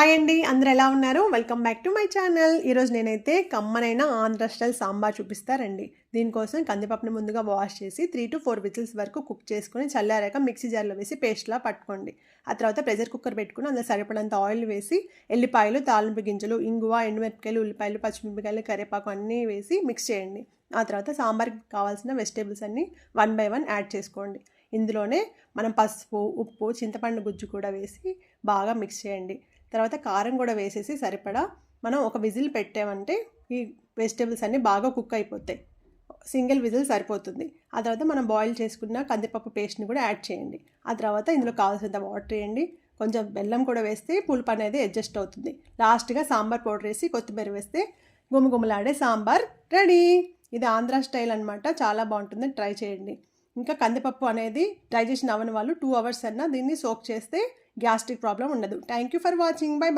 Hi అండి, అందరూ ఎలా ఉన్నారు? Welcome back to my channel. ఈరోజు నేనైతే కమ్మనైన ఆంధ్ర స్టైల్ సాంబార్ చూపిస్తారండి. దీనికోసం కందిపప్పుని ముందుగా వాష్ చేసి 3-4 విజిల్స్ వరకు కుక్ చేసుకొని చల్లారాక మిక్సీ జార్లో వేసి పేస్ట్లా పట్టుకోండి. ఆ తర్వాత ప్రెషర్ కుక్కర్ పెట్టుకుని అందులో సరిపడంత ఆయిల్ వేసి ఎల్లిపాయలు, తాలింపు గింజలు, ఇంగువ, ఎండుమిరపకాయలు, ఉల్లిపాయలు, పచ్చిమిరపకాయలు, కరివేపాకు అన్నీ వేసి మిక్స్ చేయండి. ఆ తర్వాత సాంబార్కి కావాల్సిన వెజిటేబుల్స్ అన్నీ 1 by 1 యాడ్ చేసుకోండి. ఇందులోనే మనం పసుపు, ఉప్పు, చింతపండు గుజ్జు కూడా వేసి బాగా మిక్స్ చేయండి. తర్వాత కారం కూడా వేసేసి సరిపడా మనం ఒక విజిల్ పెట్టామంటే ఈ వెజిటేబుల్స్ అన్నీ బాగా కుక్ అయిపోతాయి. సింగిల్ విజిల్ సరిపోతుంది. ఆ తర్వాత మనం బాయిల్ చేసుకున్న కందిపప్పు పేస్ట్ని కూడా యాడ్ చేయండి. ఆ తర్వాత ఇందులో కావాల్సినంత వాటర్ వేయండి. కొంచెం బెల్లం కూడా వేస్తే పులుపు అనేది అడ్జస్ట్ అవుతుంది. లాస్ట్గా సాంబార్ పౌడర్ వేసి కొత్తిమీర వేస్తే గుమగుమలాడే సాంబార్ రెడీ. ఇది ఆంధ్ర స్టైల్ అనమాట. చాలా బాగుంటుంది, ట్రై చేయండి. ఇంకా కందిపప్పు అనేది డైజెషన్ అవ్వని వాళ్ళు 2 hours అన్నా దీన్ని సోక్ చేస్తే గ్యాస్ట్రిక్ ప్రాబ్లం ఉండదు. Thank you for watching. By by.